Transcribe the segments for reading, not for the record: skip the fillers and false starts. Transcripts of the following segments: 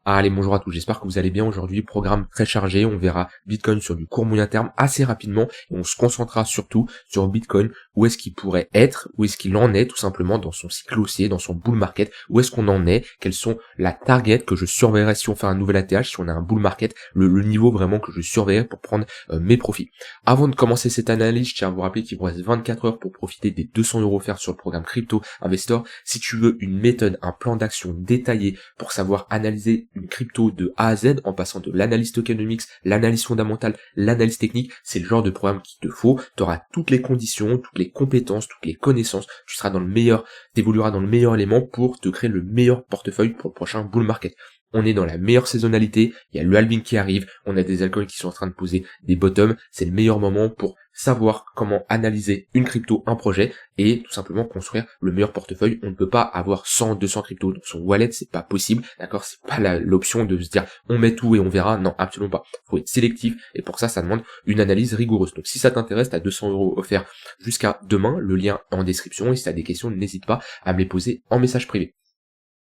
Allez, bonjour à tous, j'espère que vous allez bien aujourd'hui. Programme très chargé, on verra Bitcoin sur du court moyen terme assez rapidement et on se concentrera surtout sur Bitcoin, où est-ce qu'il pourrait être, où est-ce qu'il en est tout simplement dans son cycle haussier, dans son bull market, où est-ce qu'on en est, quelles sont la target que je surveillerai si on fait un nouvel ATH, si on a un bull market, le niveau vraiment que je surveillerai pour prendre mes profits. Avant de commencer cette analyse, je tiens à vous rappeler qu'il vous reste 24 heures pour profiter des 200 € offerts sur le programme Crypto Investor. Si tu veux une méthode, un plan d'action détaillé pour savoir analyser une crypto de A à Z en passant de l'analyse tokenomics, l'analyse fondamentale, l'analyse technique, c'est le genre de programme qu'il te faut. Tu auras toutes les conditions, toutes les compétences, toutes les connaissances, tu seras dans le meilleur, t'évolueras dans le meilleur élément pour te créer le meilleur portefeuille pour le prochain bull market. On est dans la meilleure saisonnalité, il y a le halving qui arrive, on a des altcoins qui sont en train de poser des bottoms, c'est le meilleur moment pour savoir comment analyser une crypto, un projet, et tout simplement construire le meilleur portefeuille. On ne peut pas avoir 100, 200 cryptos dans son wallet, c'est pas possible, d'accord? C'est pas l'option de se dire on met tout et on verra, non, absolument pas. Faut être sélectif, et pour ça demande une analyse rigoureuse. Donc si ça t'intéresse, t'as 200 € offerts jusqu'à demain, le lien en description, et si t'as des questions, n'hésite pas à me les poser en message privé.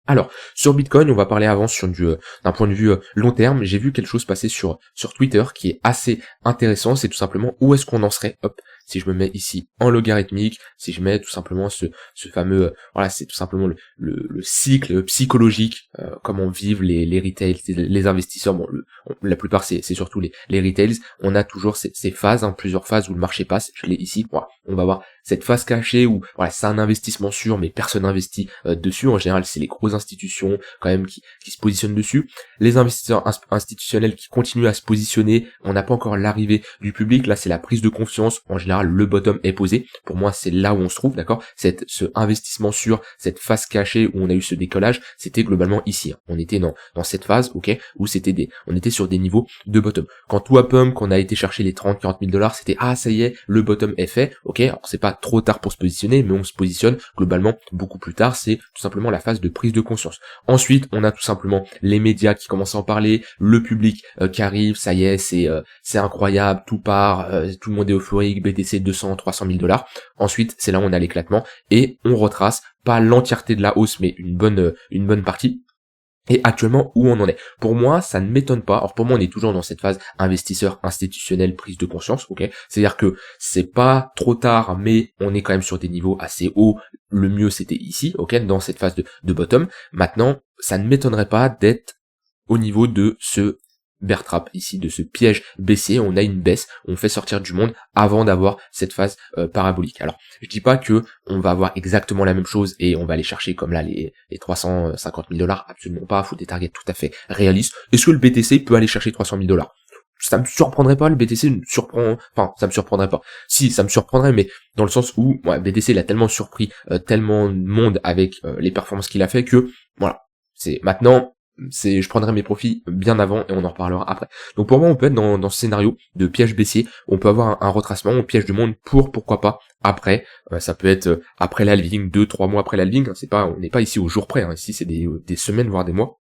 Alors, sur Bitcoin, on va parler avant sur d'un point de vue long terme. J'ai vu quelque chose passer sur Twitter qui est assez intéressant. C'est tout simplement où est-ce qu'on en serait. Hop, si je me mets ici en logarithmique, si je mets tout simplement ce fameux, voilà, c'est tout simplement le cycle psychologique, comment vivent les retails, les investisseurs. Bon, la plupart c'est surtout les retails. On a toujours ces phases, plusieurs phases où le marché passe. Je l'ai ici. Voilà, on va voir cette phase cachée où voilà, c'est un investissement sûr, mais personne n'investit dessus. En général, c'est les grosses institutions quand même qui se positionnent dessus. Les investisseurs institutionnels qui continuent à se positionner. On n'a pas encore l'arrivée du public. Là, c'est la prise de confiance. En général, le bottom est posé. Pour moi, c'est là où on se trouve, d'accord? Ce investissement sûr, cette phase cachée où on a eu ce décollage, c'était globalement ici. On était dans cette phase, ok, où on était sur des niveaux de bottom. Quand tout a pump, qu'on a été chercher les 30, 40 000 $, c'était ça y est, le bottom est fait, ok. Alors c'est pas trop tard pour se positionner, mais on se positionne globalement beaucoup plus tard. C'est tout simplement la phase de prise de conscience. Ensuite, on a tout simplement les médias qui commencent à en parler, le public qui arrive, ça y est, c'est incroyable, tout part, tout le monde est euphorique, BTC 200, 300 000 $. Ensuite, c'est là où on a l'éclatement et on retrace pas l'entièreté de la hausse, mais une bonne partie. Et actuellement, où on en est? Pour moi, ça ne m'étonne pas. Alors pour moi, on est toujours dans cette phase investisseur institutionnel, prise de conscience, ok? C'est-à-dire que c'est pas trop tard, mais on est quand même sur des niveaux assez hauts. Le mieux, c'était ici, ok? Dans cette phase de bottom. Maintenant, ça ne m'étonnerait pas d'être au niveau de ce bear trap ici, de ce piège baissier. On a une baisse, on fait sortir du monde avant d'avoir cette phase parabolique. Alors je dis pas que on va avoir exactement la même chose et on va aller chercher comme là les 350 000 $, absolument pas. Faut des targets tout à fait réalistes. Est-ce que le BTC peut aller chercher 300 000 $? Ça me surprendrait pas, le BTC ça me surprendrait pas. Si, ça me surprendrait, mais dans le sens où BTC il a tellement surpris tellement de monde avec les performances qu'il a fait que voilà, c'est maintenant je prendrai mes profits bien avant et on en reparlera après. Donc pour moi, on peut être dans ce scénario de piège baissier, on peut avoir un retracement, on piège du monde pourquoi pas après, ça peut être après l'halving, 2-3 mois après l'halving, on n'est pas ici au jour près, ici c'est des semaines voire des mois.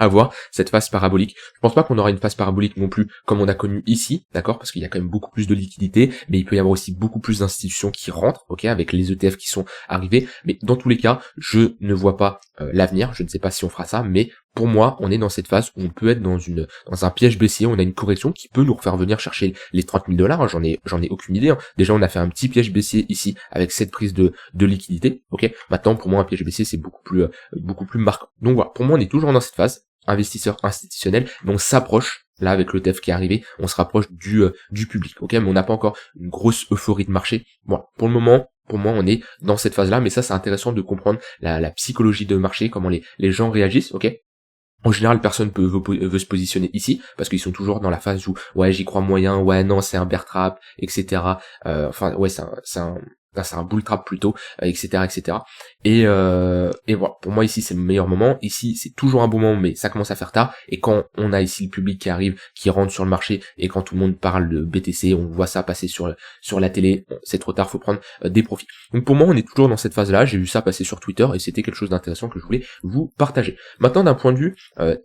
Avoir cette phase parabolique. Je pense pas qu'on aura une phase parabolique non plus comme on a connu ici, d'accord, parce qu'il y a quand même beaucoup plus de liquidité, mais il peut y avoir aussi beaucoup plus d'institutions qui rentrent, ok, avec les ETF qui sont arrivés, mais dans tous les cas, je ne vois pas l'avenir, je ne sais pas si on fera ça, mais pour moi, on est dans cette phase où on peut être dans un piège baissier, on a une correction qui peut nous refaire venir chercher les 30 000 $, j'en ai aucune idée, Déjà, on a fait un petit piège baissier ici avec cette prise de liquidité, ok. Maintenant, pour moi, un piège baissier, c'est beaucoup plus marquant. Donc voilà, pour moi, on est toujours dans cette phase, investisseur institutionnel, mais on s'approche, là avec le TEF qui est arrivé, on se rapproche du public, ok, mais on n'a pas encore une grosse euphorie de marché. Bon, pour le moment, pour moi, on est dans cette phase-là, mais ça, c'est intéressant de comprendre la psychologie de marché, comment les gens réagissent, ok. En général, personne veut se positionner ici, parce qu'ils sont toujours dans la phase où, ouais, j'y crois moyen, ouais, non, c'est un bear trap, etc. Ouais, c'est un bull trap plutôt, etc., etc. Et voilà, pour moi ici c'est le meilleur moment. Ici c'est toujours un bon moment, mais ça commence à faire tard. Et quand on a ici le public qui arrive, qui rentre sur le marché, et quand tout le monde parle de BTC, on voit ça passer sur la télé, c'est trop tard, faut prendre des profits. Donc pour moi, on est toujours dans cette phase-là. J'ai vu ça passer sur Twitter et c'était quelque chose d'intéressant que je voulais vous partager. Maintenant, d'un point de vue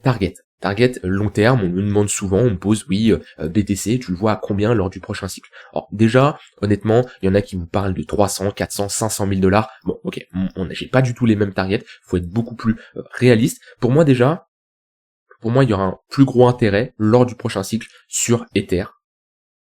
target. Target long terme, on me demande souvent, on me pose, oui, BTC, tu le vois à combien lors du prochain cycle? Alors déjà, honnêtement, il y en a qui vous parlent de 300, 400, 500 000 $. Bon, ok, j'ai pas du tout les mêmes targets, faut être beaucoup plus réaliste. Pour moi déjà, pour moi, il y aura un plus gros intérêt lors du prochain cycle sur Ether.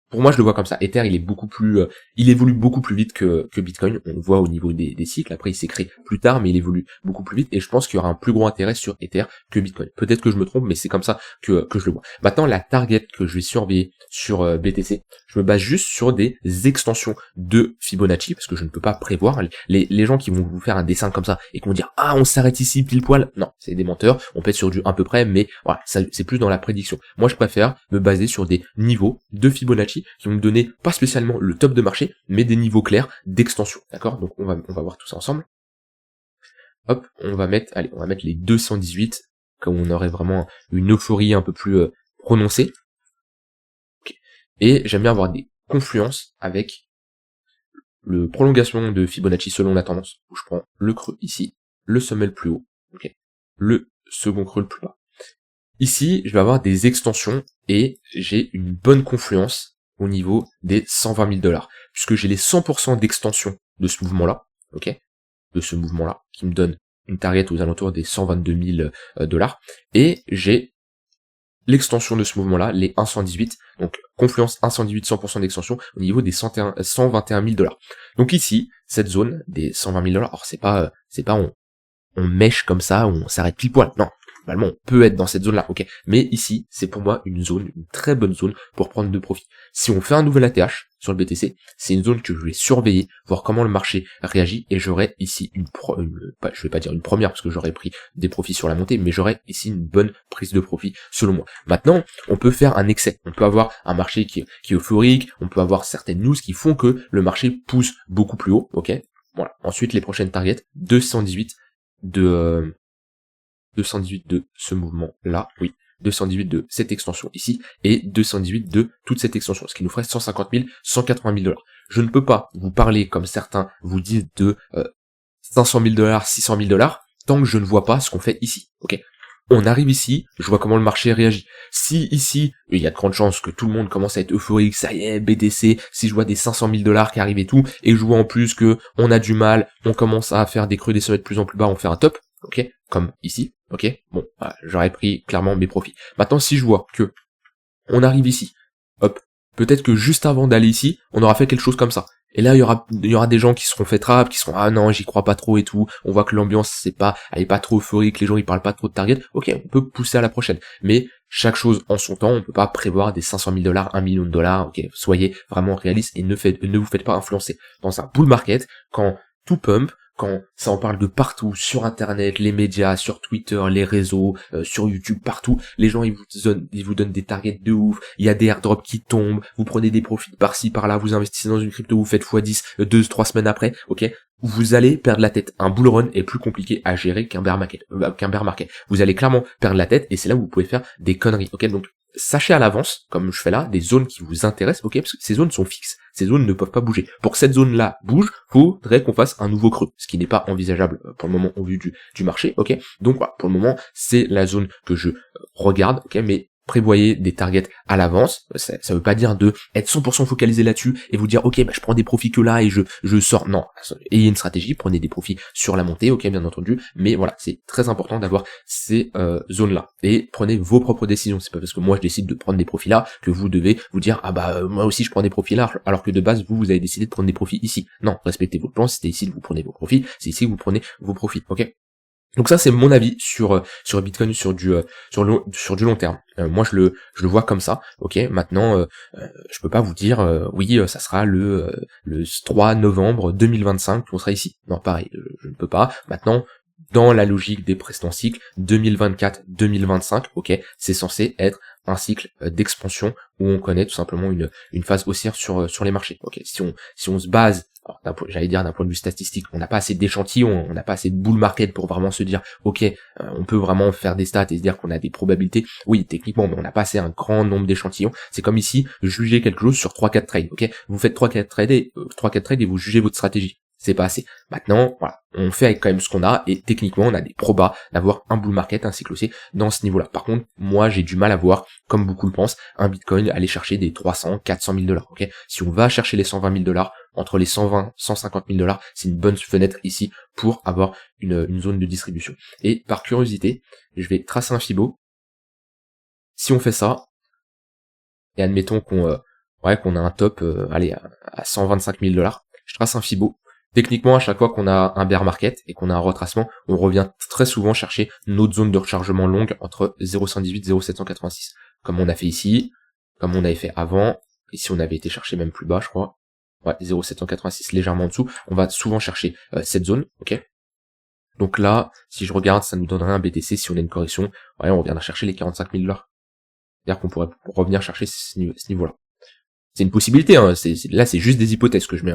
Pour moi, je le vois comme ça. Ether, il est beaucoup plus, il évolue beaucoup plus vite que Bitcoin. On le voit au niveau des cycles. Après, il s'est créé plus tard, mais il évolue beaucoup plus vite. Et je pense qu'il y aura un plus gros intérêt sur Ether que Bitcoin. Peut-être que je me trompe, mais c'est comme ça que je le vois. Maintenant, la target que je vais surveiller sur BTC, je me base juste sur des extensions de Fibonacci, parce que je ne peux pas prévoir. Les gens qui vont vous faire un dessin comme ça et qui vont dire ah on s'arrête ici pile poil, non, c'est des menteurs. On peut être sur du à peu près, mais voilà, ça c'est plus dans la prédiction. Moi, je préfère me baser sur des niveaux de Fibonacci qui vont me donner pas spécialement le top de marché, mais des niveaux clairs d'extension. D'accord? Donc on va voir tout ça ensemble. Hop, on va mettre les 218, comme on aurait vraiment une euphorie un peu plus prononcée. Okay. Et j'aime bien avoir des confluences avec le prolongation de Fibonacci selon la tendance, où je prends le creux ici, le sommet le plus haut, ok, le second creux le plus bas. Ici, je vais avoir des extensions et j'ai une bonne confluence au niveau des 120 000 $, puisque j'ai les 100% d'extension de ce mouvement-là, ok, de ce mouvement-là, qui me donne une target aux alentours des 122 000 $, et j'ai l'extension de ce mouvement-là, les 118, donc confluence 118, 100% d'extension au niveau des 121 000 $. Donc ici, cette zone des 120 000 $, alors c'est pas on mèche comme ça, on s'arrête pile poil, non. Normalement, on peut être dans cette zone-là, ok. Mais ici, c'est pour moi une très bonne zone pour prendre de profit. Si on fait un nouvel ATH sur le BTC, c'est une zone que je vais surveiller, voir comment le marché réagit, et j'aurai ici je vais pas dire une première parce que j'aurais pris des profits sur la montée, mais j'aurai ici une bonne prise de profit selon moi. Maintenant, on peut faire un excès. On peut avoir un marché qui est euphorique, on peut avoir certaines news qui font que le marché pousse beaucoup plus haut, ok. Voilà. Ensuite, les prochaines targets, 218 de ce mouvement-là, oui, 218 de cette extension ici, et 218 de toute cette extension, ce qui nous ferait 150 000, 180 000 $. Je ne peux pas vous parler, comme certains vous disent, de 500 000 $, 600 000 $, tant que je ne vois pas ce qu'on fait ici, ok. On arrive ici, je vois comment le marché réagit. Si ici, il y a de grandes chances que tout le monde commence à être euphorique, ça y est, BTC, si je vois des 500 000 $ qui arrivent et tout, et je vois en plus que on a du mal, on commence à faire des creux, des sommets de plus en plus bas, on fait un top, ok, comme ici, ok, bon, voilà, j'aurais pris clairement mes profits. Maintenant, si je vois que on arrive ici, hop, peut-être que juste avant d'aller ici, on aura fait quelque chose comme ça. Et là, il y aura des gens qui seront fait trap, qui seront ah non, j'y crois pas trop et tout. On voit que l'ambiance elle est pas trop euphorique, les gens ils parlent pas trop de target. Ok, on peut pousser à la prochaine. Mais chaque chose en son temps, on peut pas prévoir des 500 000 $, 1 million de dollars. Ok, soyez vraiment réaliste et ne vous faites pas influencer. Dans un bull market, quand tout pump, quand ça en parle de partout, sur internet, les médias, sur Twitter, les réseaux, sur YouTube, partout, les gens ils vous donnent des targets de ouf, il y a des airdrops qui tombent, vous prenez des profits par-ci, par-là, vous investissez dans une crypto, vous faites x10 2-3 semaines après, ok, vous allez perdre la tête. Un bull run est plus compliqué à gérer qu'un bear market. Vous allez clairement perdre la tête et c'est là où vous pouvez faire des conneries, ok, donc sachez à l'avance, comme je fais là, des zones qui vous intéressent, ok, parce que ces zones sont fixes, ces zones ne peuvent pas bouger. Pour que cette zone-là bouge, faudrait qu'on fasse un nouveau creux, ce qui n'est pas envisageable pour le moment au vu du marché, ok. Donc voilà, pour le moment, c'est la zone que je regarde, ok, mais prévoyez des targets à l'avance, ça veut pas dire de être 100% focalisé là-dessus et vous dire ok bah je prends des profits que là et je sors, non, ayez une stratégie, prenez des profits sur la montée, ok bien entendu, mais voilà, c'est très important d'avoir ces zones-là, et prenez vos propres décisions, c'est pas parce que moi je décide de prendre des profits là que vous devez vous dire ah bah moi aussi je prends des profits là, alors que de base vous avez décidé de prendre des profits ici, non, respectez vos plans, c'est ici que vous prenez vos profits, c'est ici que vous prenez vos profits, ok. Donc ça c'est mon avis sur Bitcoin sur du long terme. Moi je le vois comme ça. Ok. Maintenant je peux pas vous dire oui ça sera le 3 novembre 2025 qu'on sera ici. Non pareil je ne peux pas. Maintenant dans la logique des précédents cycles 2024-2025, ok, c'est censé être un cycle d'expansion où on connaît tout simplement une phase haussière sur les marchés. Ok. Si on se base, j'allais dire d'un point de vue statistique, on n'a pas assez d'échantillons, on n'a pas assez de bull market pour vraiment se dire ok, on peut vraiment faire des stats et se dire qu'on a des probabilités. Oui, techniquement, mais on n'a pas assez un grand nombre d'échantillons. C'est comme ici, juger quelque chose sur 3-4 trades, ok. Vous faites 3-4 trades et vous jugez votre stratégie. C'est pas assez. Maintenant, voilà, on fait avec quand même ce qu'on a, et techniquement, on a des probas d'avoir un bull market, un cycle haussier dans ce niveau-là. Par contre, moi, j'ai du mal à voir, comme beaucoup le pensent, un Bitcoin aller chercher des 300, 400 000 $, ok. Si on va chercher les 120 000 $, entre les 120, 150 000 $, c'est une bonne fenêtre ici pour avoir une zone de distribution. Et par curiosité, je vais tracer un Fibo si on fait ça, et admettons qu'on qu'on a un top allez à 125 000 $, je trace un Fibo. Techniquement, à chaque fois qu'on a un bear market et qu'on a un retracement, on revient très souvent chercher notre zone de rechargement longue entre 0,118 et 0,786. Comme on a fait ici, comme on avait fait avant. Ici, on avait été chercher même plus bas, je crois. Ouais, 0,786 légèrement en dessous. On va souvent chercher cette zone, ok. Donc là, si je regarde, ça nous donnerait un BTC si on a une correction. Ouais, on reviendra chercher les 45 000 $. C'est-à-dire qu'on pourrait revenir chercher ce niveau-là. C'est une possibilité, hein. Là c'est juste des hypothèses que je mets,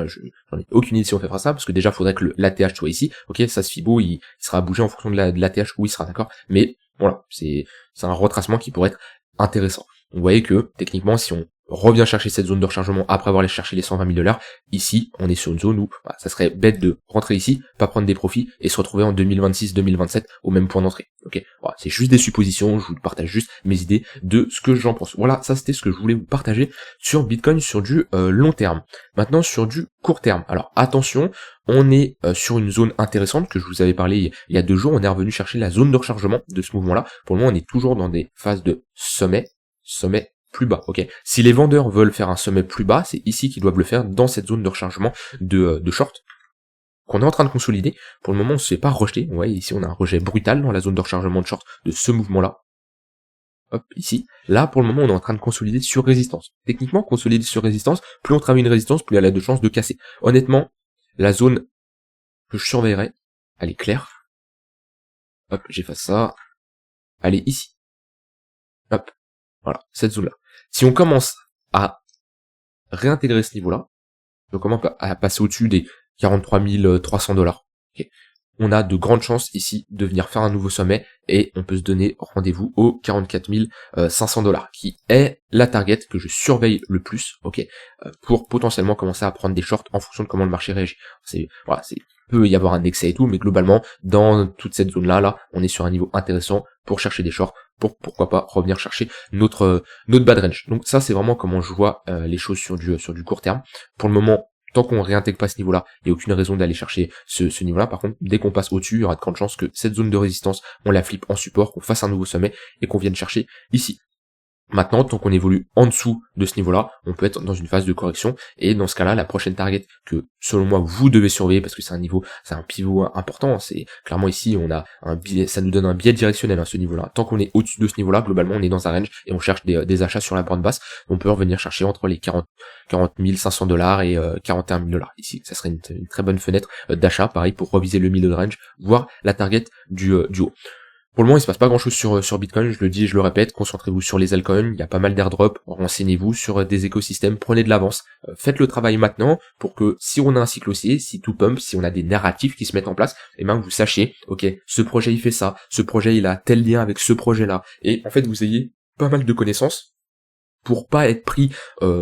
j'en ai aucune idée si on fait ça, parce que déjà faudrait que l'ATH soit ici, ok, ça ce Fibo, il sera bougé en fonction de l'ATH où il sera, d'accord, mais voilà, c'est un retracement qui pourrait être intéressant. Donc vous voyez que, techniquement, si on revient chercher cette zone de rechargement après avoir cherché les 120 000 $, ici, on est sur une zone où ça serait bête de rentrer ici, pas prendre des profits, et se retrouver en 2026-2027 au même point d'entrée. Ok, voilà, c'est juste des suppositions, je vous partage juste mes idées de ce que j'en pense. Voilà, ça c'était ce que je voulais vous partager sur Bitcoin sur du long terme. Maintenant sur du court terme. Alors attention, on est sur une zone intéressante que je vous avais parlé il y a 2 jours, on est revenu chercher la zone de rechargement de ce mouvement-là. Pour le moment, on est toujours dans des phases de sommet plus bas, ok. Si les vendeurs veulent faire un sommet plus bas, c'est ici qu'ils doivent le faire, dans cette zone de rechargement de short, qu'on est en train de consolider. Pour le moment, on se fait pas rejeter. Vous voyez, ici, on a un rejet brutal dans la zone de rechargement de short de ce mouvement-là. Hop, ici. Là, pour le moment, on est en train de consolider sur résistance. Techniquement, consolider sur résistance, plus on travaille une résistance, plus elle a de chances de casser. Honnêtement, la zone que je surveillerai, elle est claire. Hop, j'efface ça. Elle est ici. Hop. Voilà, cette zone-là. Si on commence à réintégrer ce niveau-là, on commence à passer au-dessus des 43 300 $. Okay. On a de grandes chances ici de venir faire un nouveau sommet et on peut se donner rendez-vous aux 44 500 $, qui est la target que je surveille le plus, ok, pour potentiellement commencer à prendre des shorts en fonction de comment le marché réagit. Voilà, peut y avoir un excès et tout, mais globalement, dans toute cette zone-là, on est sur un niveau intéressant pour chercher des shorts, pour pourquoi pas revenir chercher notre bad range. Donc ça, c'est vraiment comment je vois les choses sur du court terme. Pour le moment, tant qu'on réintègre pas ce niveau-là, il n'y a aucune raison d'aller chercher ce niveau-là. Par contre, dès qu'on passe au-dessus, il y aura de grandes chances que cette zone de résistance, on la flippe en support, qu'on fasse un nouveau sommet et qu'on vienne chercher ici. Maintenant, tant qu'on évolue en dessous de ce niveau-là, on peut être dans une phase de correction, et dans ce cas-là, la prochaine target que, selon moi, vous devez surveiller, parce que c'est un pivot important, c'est, clairement ici, on a un biais, ça nous donne un biais directionnel, à ce niveau-là. Tant qu'on est au-dessus de ce niveau-là, globalement, on est dans un range, et on cherche des achats sur la bande basse, on peut revenir chercher entre les 40 500 $ et 41 000 $. Ici, ça serait une très bonne fenêtre d'achat, pareil, pour reviser le middle range, voire la target du haut. Pour le moment, il se passe pas grand chose sur Bitcoin, je le dis et je le répète, concentrez-vous sur les altcoins, il y a pas mal d'airdrops, renseignez-vous sur des écosystèmes, prenez de l'avance, faites le travail maintenant pour que si on a un cycle haussier, si tout pump, si on a des narratifs qui se mettent en place, et ben vous sachiez, ok, ce projet il fait ça, ce projet il a tel lien avec ce projet-là, et en fait vous ayez pas mal de connaissances pour pas être pris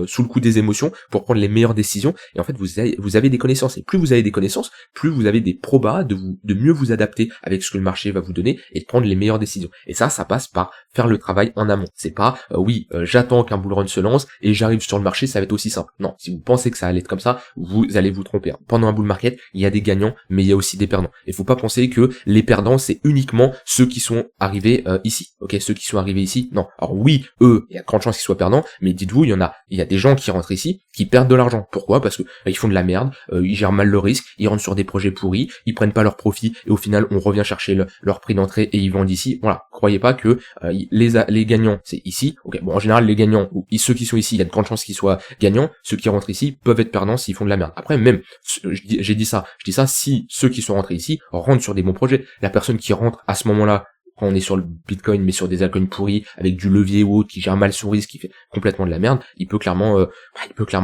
sous le coup des émotions, pour prendre les meilleures décisions, et en fait vous avez des connaissances, et plus vous avez des connaissances, plus vous avez des probas de mieux vous adapter avec ce que le marché va vous donner, et de prendre les meilleures décisions. Et ça passe par faire le travail en amont. C'est pas, j'attends qu'un bull run se lance, et j'arrive sur le marché, ça va être aussi simple. Non, si vous pensez que ça allait être comme ça, vous allez vous tromper. Pendant un bull market, il y a des gagnants, mais il y a aussi des perdants. Il faut pas penser que les perdants, c'est uniquement ceux qui sont arrivés ici. Ok, ceux qui sont arrivés ici, non. Alors oui, eux, il y a de grandes chances qu'ils soient perdants, mais dites-vous, il y a des gens qui rentrent ici, qui perdent de l'argent. Pourquoi? Parce que ils font de la merde, ils gèrent mal le risque, ils rentrent sur des projets pourris, ils prennent pas leur profit, et au final, on revient chercher leur prix d'entrée et ils vendent ici. Voilà, croyez pas que les gagnants, c'est ici. Ok, bon, en général, les gagnants, ou ceux qui sont ici, il y a de grandes chances qu'ils soient gagnants. Ceux qui rentrent ici peuvent être perdants s'ils font de la merde. Après, même, je dis ça si ceux qui sont rentrés ici rentrent sur des bons projets. La personne qui rentre à ce moment-là, quand on est sur le Bitcoin, mais sur des altcoins pourris, avec du levier ou autre, qui gère mal son risque, qui fait complètement de la merde, il peut clairement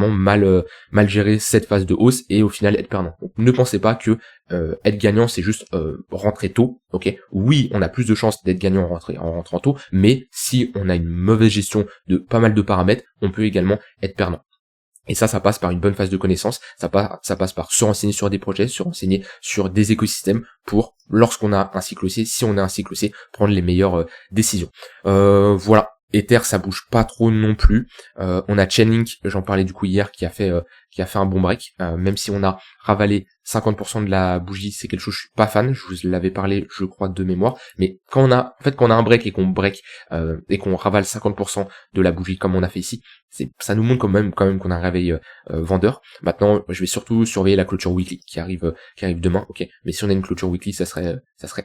mal gérer cette phase de hausse et au final être perdant. Donc, ne pensez pas que être gagnant, c'est juste rentrer tôt, ok. Oui, on a plus de chances d'être gagnant en rentrant tôt, mais si on a une mauvaise gestion de pas mal de paramètres, on peut également être perdant. Et ça passe par une bonne phase de connaissance, ça passe par se renseigner sur des projets, se renseigner sur des écosystèmes pour, lorsqu'on a un cycle haussier, si on a un cycle haussier, prendre les meilleures décisions. Voilà. Ether, ça bouge pas trop non plus. On a Chainlink, j'en parlais du coup hier, qui a fait un bon break. Même si on a ravalé 50% de la bougie, c'est quelque chose je suis pas fan. Je vous l'avais parlé, je crois, de mémoire. Mais quand on a un break et qu'on break et qu'on ravale 50% de la bougie comme on a fait ici, ça nous montre quand même qu'on a un réveil vendeur. Maintenant, je vais surtout surveiller la clôture weekly qui arrive demain. Ok, mais si on a une clôture weekly, ça serait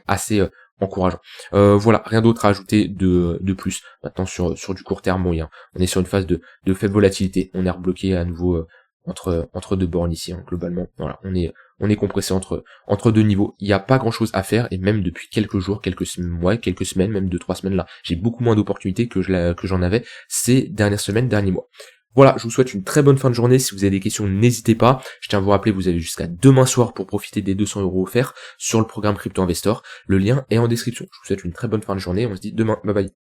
assez encourageant. Voilà, rien d'autre à ajouter de plus. Maintenant sur du court terme, bon, on est sur une phase de faible volatilité. On est rebloqué à nouveau entre deux bornes ici, hein, globalement. Voilà, on est compressé entre deux niveaux. Il n'y a pas grand chose à faire, et même depuis quelques jours, quelques semaines, même 2-3 semaines là, j'ai beaucoup moins d'opportunités que j'en avais ces dernières semaines, derniers mois. Voilà, je vous souhaite une très bonne fin de journée. Si vous avez des questions, n'hésitez pas. Je tiens à vous rappeler, vous avez jusqu'à demain soir pour profiter des 200 € offerts sur le programme Crypto Investor. Le lien est en description. Je vous souhaite une très bonne fin de journée. On se dit demain. Bye bye.